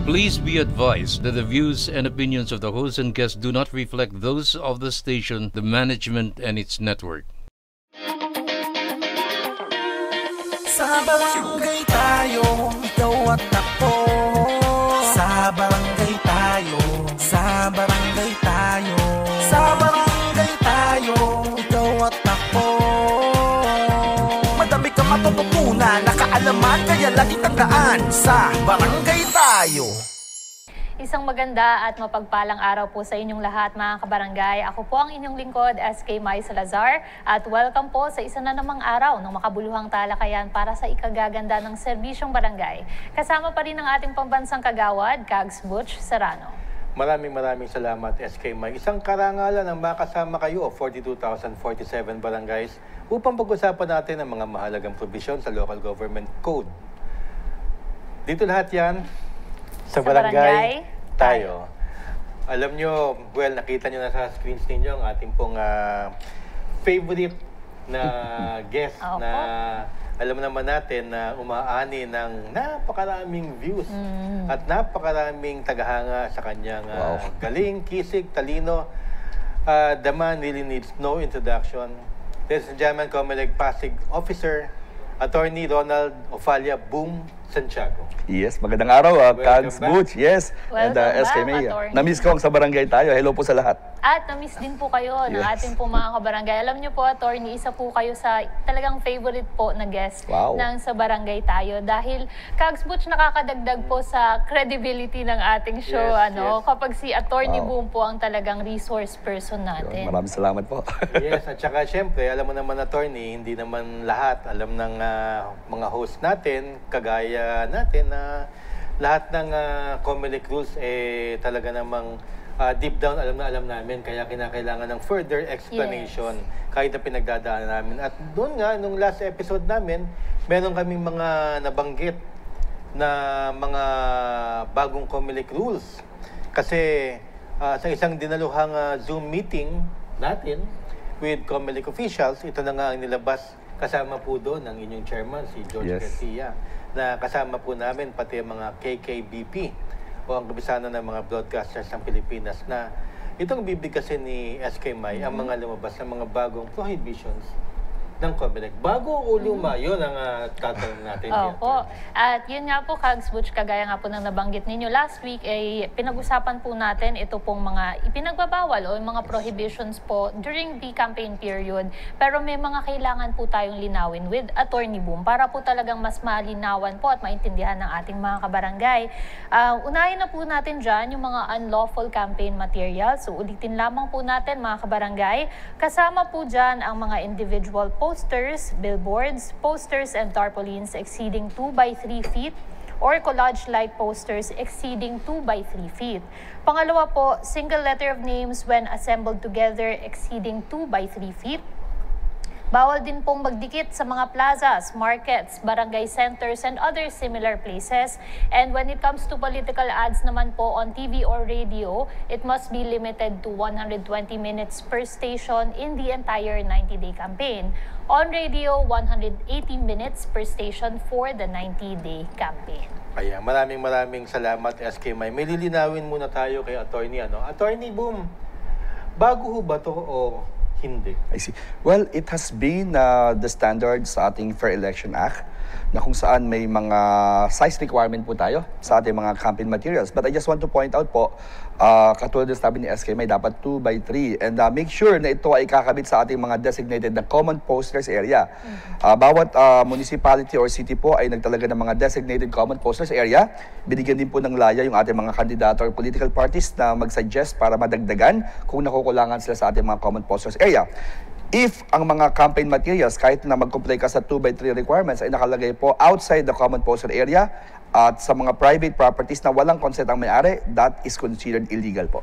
Please be advised that the views and opinions of the host and guests do not reflect those of the station, the management, and its network. Sa barangay tayo, ikaw at ako. Sa barangay tayo, sa barangay tayo. Sa barangay tayo, ikaw at ako. Madami kang matututunan, nakaalaman, kaya lagi tandaan. Sa barangay tayo. Isang maganda at mapagpalang araw po sa inyong lahat, mga kabarangay. Ako po ang inyong lingkod, SK Mai Salazar, at welcome po sa isa na namang araw ng makabuluhang talakayan para sa ikagaganda ng serbisyong barangay. Kasama pa rin ang ating pambansang kagawad, Kags Butch Serrano. Maraming salamat, SK Mai. Isang karangalan ang makasama kayo, 42,047 barangays, upang pag-usapan natin ang mga mahalagang provision sa Local Government Code. Dito lahat yan sa barangay tayo. Alam nyo, well, nakita nyo na sa screens ninyo ang ating pong favorite na guest na alam naman natin na umaani ng napakaraming views at napakaraming tagahanga sa kanyang galing, kisig, talino. The man really needs no introduction. Ladies and gentlemen, Comelec Pasig Officer, Attorney Ronald Ofalia Boom Santiago. Yes, magandang araw, Kags Butch. Yes, welcome and SK Mai. Na-miss ko ang sa barangay tayo. Hello po sa lahat. At na-miss din po kayo ng ating po mga kabarangay. Alam niyo po, Attorney, isa po kayo sa talagang favorite po na guest ng sa barangay tayo. Dahil, Kags Butch, nakakadagdag po sa credibility ng ating show. Kapag si Attorney Boom po ang talagang resource person natin. Maraming salamat po. Yes, at saka syempre, alam mo naman, Attorney, hindi naman lahat alam ng mga host natin, kagaya natin na lahat ng Comelec rules talaga namang deep down alam namin, kaya kinakailangan ng further explanation kahit na pinagdadaanan namin. At doon nga, nung last episode namin, meron kaming mga nabanggit na mga bagong Comelec rules. Kasi sa isang dinaluhang Zoom meeting natin with Comelec officials, ito na nga ang nilabas kasama po doon ang inyong chairman, si George Garcia, na kasama po namin pati ang mga KKBP o ang kabisana ng mga broadcasters ng Pilipinas na itong bibigkasin ni SK Mai ang mga lumabas ng mga bagong prohibitions ng Comelec. Bago o luma, yun ang tatanong natin. Opo. At yun nga po, Kags Butch, kagaya nga po ng nabanggit ninyo last week, pinag-usapan po natin ito pong mga ipinagbabawal o mga prohibitions po during the campaign period. Pero may mga kailangan po tayong linawin with Attorney Boom para po talagang mas malinawan po at maintindihan ng ating mga kabarangay. Unahin na po natin dyan yung mga unlawful campaign materials. So ulitin lamang po natin, mga kabarangay. Kasama po dyan ang mga individual posters, billboards, posters and tarpaulins exceeding 2 by 3 feet or collage-like posters exceeding 2 by 3 feet. Pangalawa po, single letter of names when assembled together exceeding 2 by 3 feet. Bawal din pong magdikit sa mga plazas, markets, barangay centers, and other similar places. And when it comes to political ads naman po on TV or radio, it must be limited to 120 minutes per station in the entire 90-day campaign. On radio, 180 minutes per station for the 90-day campaign. Ayan, maraming salamat, SK Mai. May lilinawin muna tayo kay Attorney. Attorney Boom, bago ho ba ito o hindi? I see. Well, it has been the standard sa ating Fair Election Act na kung saan may mga size requirement po tayo sa ating mga campaign materials. But I just want to point out po, katulad ng sabi ni SK Mai, dapat 2 by 3. And make sure na ito ay kakabit sa ating mga designated na common posters area. Bawat municipality or city po ay nagtalaga ng mga designated common posters area. Binigyan din po ng laya yung ating mga kandidato or political parties na mag-suggest para madagdagan kung nakukulangan sila sa ating mga common posters area. If ang mga campaign materials, kahit na mag-comply ka sa 2 by 3 requirements, ay nakalagay po outside the common poster area at sa mga private properties na walang consent ang may-ari, that is considered illegal po.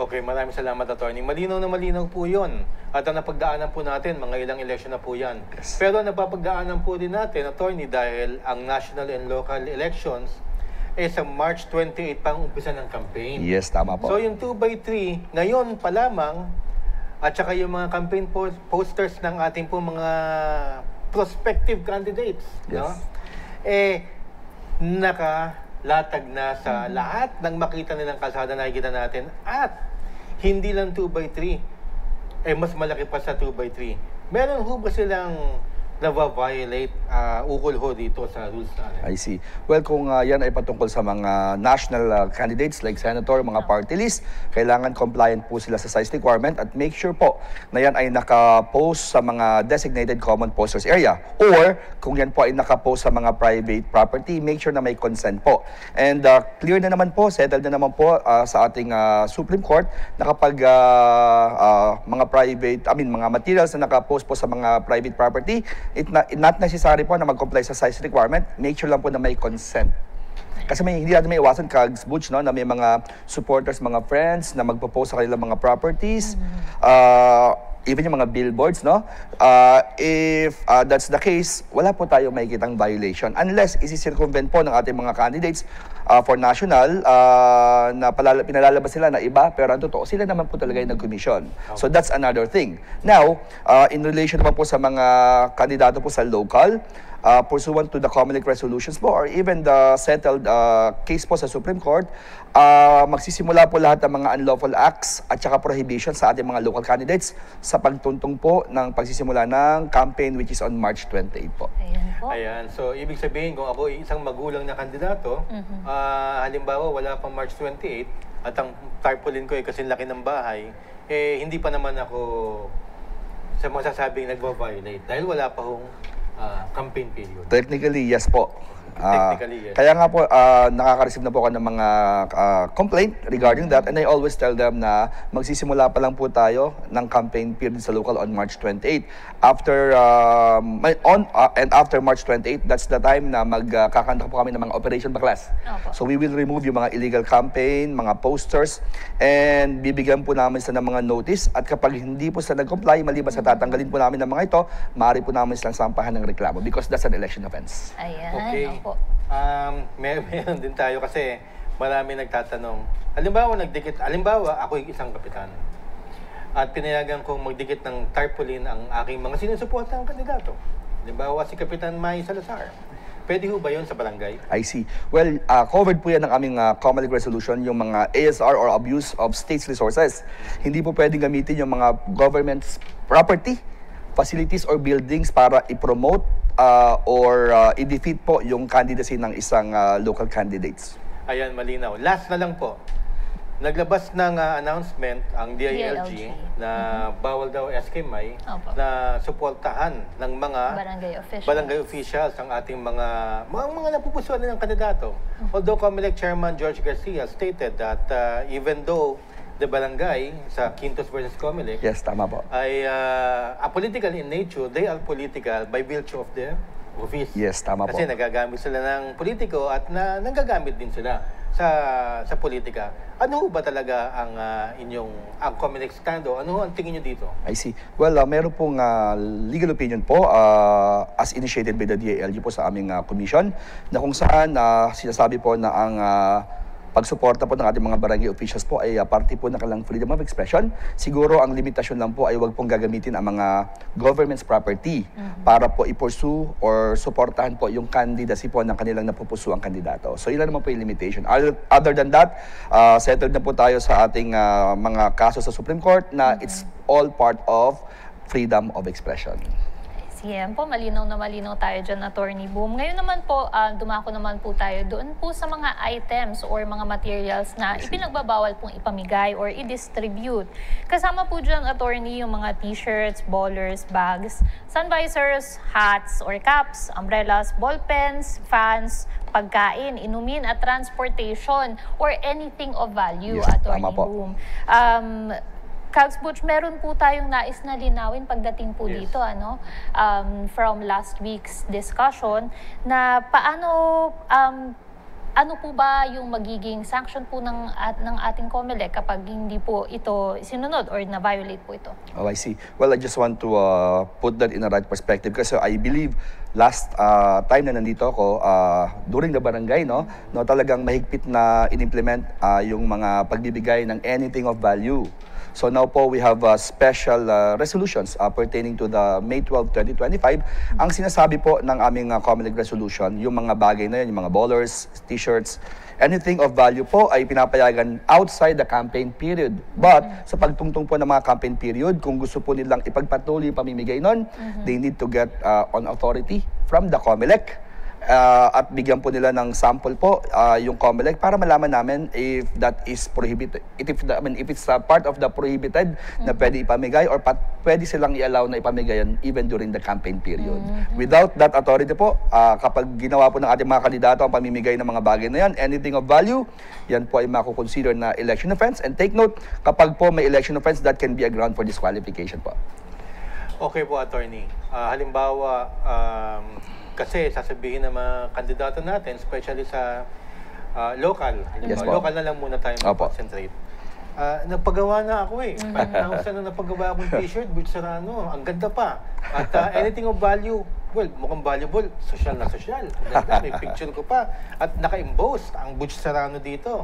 Okay, maraming salamat, Attorney. Malinaw na malinaw po yun. At ang napagdaanan po natin, mga ilang election na po yan. Yes. Pero napapagdaanan po din natin, Attorney, dahil ang national and local elections sa March 28 pang umpisa ng campaign. Yes, tama po. So yung 2 by 3, ngayon pa lamang, at saka yung mga campaign posters ng ating po mga prospective candidates, yes, no? latag na sa lahat ng makita nilang kalsada na nakikita natin at hindi lang 2x3, mas malaki pa sa 2x3. Meron ho ba silang na-violate ukol ho dito sa rules natin? I see. Well, kung yan ay patungkol sa mga national candidates like senator, mga party list, kailangan compliant po sila sa size requirement at make sure po na yan ay naka-post sa mga designated common posters area. Or, kung yan po ay naka-post sa mga private property, make sure na may consent po. And clear na naman po, settled na naman po sa ating Supreme Court na kapag mga materials na naka-post po sa mga private property, not necessary po na mag-comply sa size requirement. Make sure lang po na may consent. Kasi hindi natin may iwasan, Kags Butch, no, na may mga supporters, mga friends na magpo-post sa kanilang mga properties, even yung mga billboards, no? If that's the case, wala po tayong makikitang violation unless isi-circumvent po ng ating mga candidates for national na pinalalabas sila na iba, pero ang totoo, sila naman po talaga yung nag-commission. So that's another thing. Now, in relation naman po sa mga kandidato po sa local, pursuant to the Comelec resolutions po or even the settled case po sa Supreme Court, magsisimula po lahat ng mga unlawful acts at saka prohibitions sa ating mga local candidates sa pagtuntong po ng pagsisimula ng campaign which is on March 28 po. Ayan po. Ayan. So, ibig sabihin, kung ako isang magulang na kandidato, halimbawa, wala pang March 28 at ang tarpaulin ko ay kasi laki ng bahay, hindi pa naman ako sa masasabing nagva-violate dahil wala pa hong campaign period. Technically, yes po. Technically, yes. Kaya nga po, nakaka-receive na po ako ng mga complaint regarding that, and I always tell them na magsisimula pa lang po tayo ng campaign period sa local on March 28. After March 28, that's the time na magkakanta po kami ng mga Operation Baklas. So we will remove yung mga illegal campaign, mga posters, and bibigyan po namin sila ng mga notice, at kapag hindi po sila nag-comply, maliban sa tatanggalin po namin ng mga ito, maaari po namin silang sampahan ng reklamo because that's an election offense. Ayan. Okay. Opo. Meron din tayo kasi marami nagtatanong. Halimbawa, ako yung isang kapitan. At pinayagan kong magdikit ng tarpaulin ang aking mga sinusuportang kandidato. Halimbawa, si Kapitan May Salazar. Pwede ho ba yun sa barangay? I see. Well, covered po yan ng aming Comelec resolution, yung mga ASR or abuse of state's resources. Hindi po pwedeng gamitin yung mga government's property, facilities or buildings para i-promote or i-defeat po yung candidacy ng isang local candidates. Ayan, malinaw. Last na lang po. Naglabas ng announcement ang DILG na bawal daw SK May na suportahan ng mga barangay officials ang ating mga napupusuan ng kandidato. Although Comelec Chairman George Garcia stated that even though the barangay sa Quintos versus Comelec, yes, tama po, ay apolitical in nature, they are political by virtue of their office. Yes, tama po. Kasi nagagamit sila ng politiko at nagagamit din sila sa politika. Ano ba talaga ang ang Comelec stand o ano ang tingin nyo dito? I see. Well, meron pong legal opinion po as initiated by the DILG po sa aming commission na kung saan sinasabi po na ang pagsuporta po ng ating mga barangay officials po ay parte po ng kanilang freedom of expression. Siguro ang limitasyon lang po ay wag pong gagamitin ang mga government's property para po i-pursue or suportahan po yung candidacy po ng kanilang napupusuang kandidato. So yun naman po yung limitation. Other than that, settled na po tayo sa ating mga kaso sa Supreme Court na it's all part of freedom of expression. Yan po, malinaw na malinaw tayo dyan, Attorney Boom. Ngayon naman po, dumako naman po tayo doon po sa mga items or mga materials na ipinagbabawal pong ipamigay or i-distribute. Kasama po dyan, Attorney, yung mga t-shirts, bowlers, bags, sun visors, hats or caps, umbrellas, ballpens, fans, pagkain, inumin at transportation or anything of value, yes, Attorney Boom. Kags Butch, meron po tayong nais na linawin pagdating po dito, from last week's discussion, na paano, ano po ba yung magiging sanction po ng ating Comelec kapag hindi po ito sinunod or na-violate po ito? Oh, I see. Well, I just want to put that in the right perspective kasi I believe last time na nandito ako, during the barangay, talagang mahigpit na in-implement yung mga pagbibigay ng anything of value. So now po, we have special resolutions pertaining to the May 12, 2025. Ang sinasabi po ng aming COMELEC resolution, yung mga bagay na yun, yung mga ballers, t-shirts, anything of value po ay pinapayagan outside the campaign period. But sa pagtungtong po ng mga campaign period, kung gusto po nilang ipagpatuloy yung pamimigay nun, they need to get on authority from the COMELEC. At bigyan po nila ng sample po yung COMELEC para malaman namin if that is prohibited, if it's part of the prohibited na pwede ipamigay or pwede silang i-allow na ipamigayan even during the campaign period. Without that authority po, kapag ginawa po ng ating mga kandidato ang pamimigay ng mga bagay na yan, anything of value, yan po ay makukonsider na election offense. And take note, kapag po may election offense, that can be a ground for disqualification po. Okay po, Attorney. Halimbawa, kasi sasabihin ng mga kandidato natin, especially sa local. Yes, po. Local na lang muna tayo mag-concentrate. Nagpagawa na ako eh. 5,000 na napagawa akong t-shirt, Butch Serrano. Ang ganda pa. At anything of value, well, mukhang valuable. Social na social. Ganda, may picture ko pa. At naka-emboss ang Butch Serrano dito.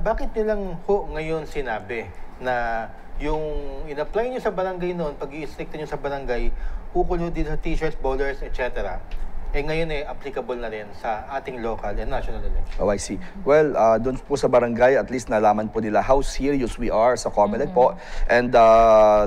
Bakit nilang ngayon sinabi na yung in-apply nyo sa barangay noon, pag i-restrict nyo sa barangay, kukulo din sa t-shirts, bowlers, etc. Ngayon applicable na rin sa ating local and national election. Oh, I see. Well, doon po sa barangay, at least nalaman po nila how serious we are sa COMELEC po. And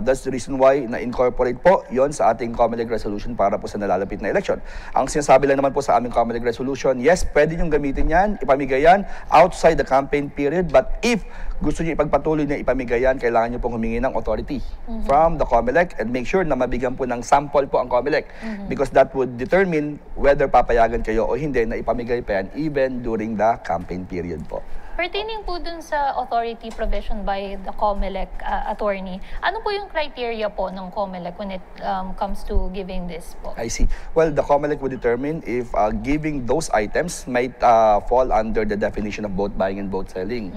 that's the reason why na-incorporate po yon sa ating COMELEC resolution para po sa nalalapit na election. Ang sinasabi lang naman po sa aming COMELEC resolution, yes, pwede niyong gamitin yan, ipamigay yan outside the campaign period, but if gusto niyo ipagpatuloy na ipamigay yan, kailangan niyo pong humingi ng authority from the COMELEC and make sure na mabigyan po ng sample po ang COMELEC because that would determine whether papayagan kayo o hindi na ipamigay pa yan even during the campaign period po. Pertaining po dun sa authority provision by the COMELEC attorney, ano po yung criteria po ng COMELEC when it comes to giving this po? I see. Well, the COMELEC would determine if giving those items might fall under the definition of both buying and both selling.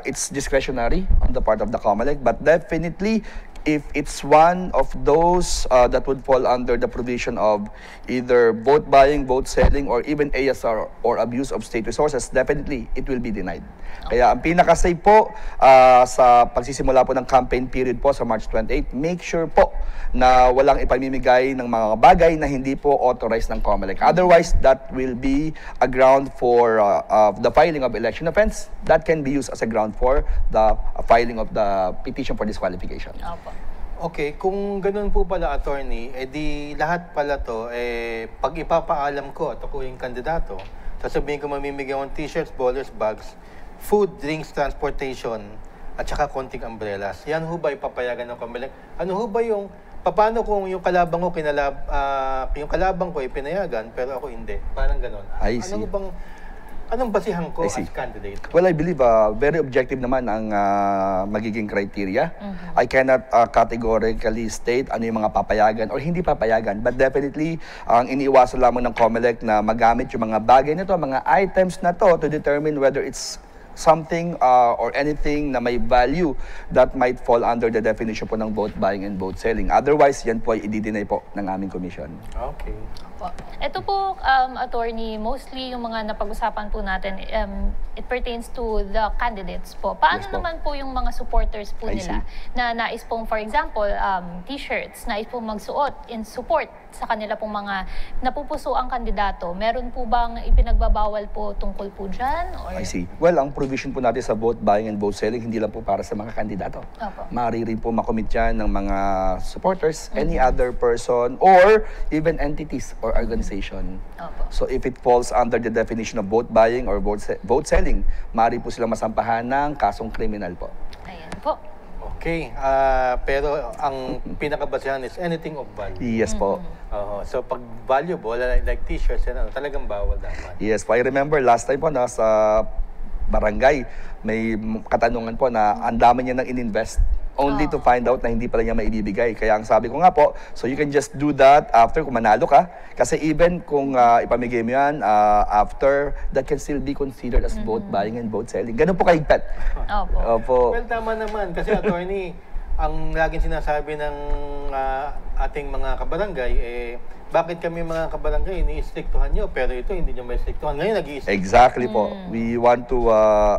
It's discretionary on the part of the COMELEC, but definitely if it's one of those that would fall under the provision of either both buying, both selling, or even ASR or abuse of state resources, definitely it will be denied. Kaya ang pinaka-safe po sa pagsisimula po ng campaign period po sa March 28, make sure po na walang ipamimigay ng mga bagay na hindi po authorized ng COMELEC. Otherwise, that will be a ground for the filing of election offense. That can be used as a ground for the filing of the petition for disqualification. Opo. Okay, kung ganun po pala, Attorney, di lahat pala to, pag ipapaalam ko at ako yung kandidato, sasabihin ko mamimigay ng t-shirts, bowlers, bags, food, drinks, transportation, at saka konting umbrellas. Yan ho ba ipapayagan ng COMELEC? Ano ho ba yung, paano kung yung kalabang ko yung kalabang ko ay pinayagan, pero ako hindi? Parang ganun. I see. Anong basihan ko as candidate? Well, I believe very objective naman ang magiging criteria. I cannot categorically state ano yung mga papayagan or hindi papayagan. But definitely, ang iniiwasan lamang ng COMELEC na magamit yung mga bagay na to, mga items na to determine whether it's something or anything na may value that might fall under the definition po ng both buying and both selling. Otherwise, yan po ay i-deny po ng aming commission. Okay. Ito po, attorney, mostly yung mga napag-usapan po natin, it pertains to the candidates po. Paano Yes po. naman po yung mga supporters po I nila na nais pong, for example, t-shirts, nais pong magsuot in support sa kanila pong mga napupusuang kandidato? Meron po bang ipinagbabawal po tungkol po dyan? Or... I see. Well, ang provision po natin sa both buying and both selling, hindi lang po para sa mga kandidato. Opo. Maaari rin po makomit yan ng mga supporters, any other person, or even entities or organization. Opo. So if it falls under the definition of both buying or both selling, maaari po silang masampahan ng kasong kriminal po. Ayan po. Okay. Pero ang pinakabasehan is anything of value. Yes po. So pag valuable, like t-shirts, talagang bawal dapat. Yes po. I remember last time po nasa barangay, may katanungan po na ang dami niya nang ininvest only to find out na hindi pala niya maibibigay. Kaya ang sabi ko nga po, so you can just do that after kung manalo ka. Kasi even kung ipamigay mo yan after, that can still be considered as both buying and both selling. Ganun po kahigpit. Opo. Opo. Well, tama naman. Kasi, attorney, ang laging sinasabi ng ating mga kabarangay, bakit kami mga kabarangay ini-istriktuhan nyo, pero ito hindi nyo ma-istriktuhan. Ngayon nag-i-istriktuhan. Exactly po. We want to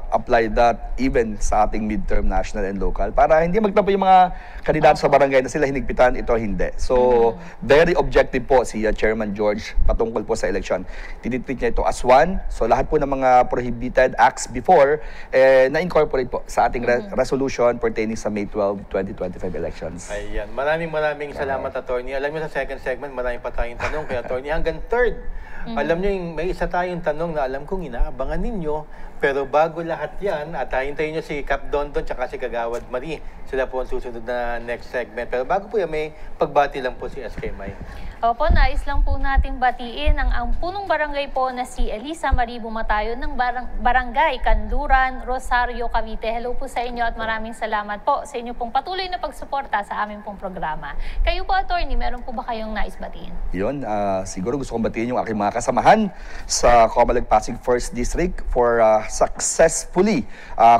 apply that even sa ating midterm, national and local para hindi magtampo yung mga kandidato sa barangay na sila hinigpitan, ito hindi. So, very objective po si Chairman George patungkol po sa election. Tinitreat niya ito as one. So, lahat po ng mga prohibited acts before na-incorporate po sa ating resolution pertaining sa May 12, 2025 elections. Ayan. Maraming salamat, Attorney. Alam niyo sa second segment, marami pa tayong tanong kay Attorney. Hanggang third, alam niyo, may isa tayong tanong na alam kong inaabangan ninyo. Pero bago lahat yan, at hintayin niyo si Cap Dondon tsaka si Kagawad Marie. Sila po ang susunod na next segment. Pero bago po yan, may pagbati lang po si SK May. Opo, nais lang po nating batiin ang punong barangay po na si Elisa Marie Bumatayo ng Barangay Kanduran, Rosario, Cavite. Hello po sa inyo at maraming salamat po sa inyo pong patuloy na pagsuporta sa aming pong programa. Kayo po, Attorney, meron po ba kayong nais batiin? Yun, siguro gusto kong batiin yung aking mga kasamahan sa Comelec Pasig 1st District for successfully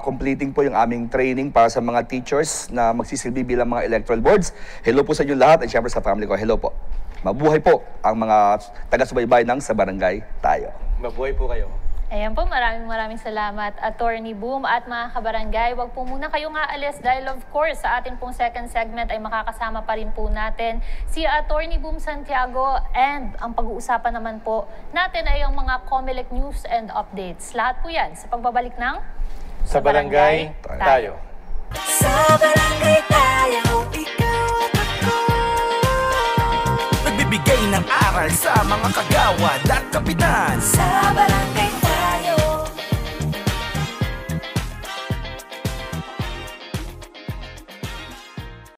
completing po yung aming training para sa mga teachers na magsisilbi bilang mga electoral boards. Hello po sa inyo lahat at syempre sa family ko. Hello po. Mabuhay po ang mga taga-subaybay ng Sa Barangay Tayo. Mabuhay po kayo. Ayan po, maraming salamat, Attorney Boom at mga kabarangay. Huwag po muna kayong aalis dahil of course sa ating pong second segment ay makakasama pa rin po natin si Attorney Boom Santiago and ang pag-uusapan naman po natin ay ang mga Comelec news and updates. Lahat po yan sa pagbabalik ng Sa Barangay Tayo. Sa barangay tayo, ikaw at ako. Nagbibigay ng aral sa mga kagawad at kapitan. Sa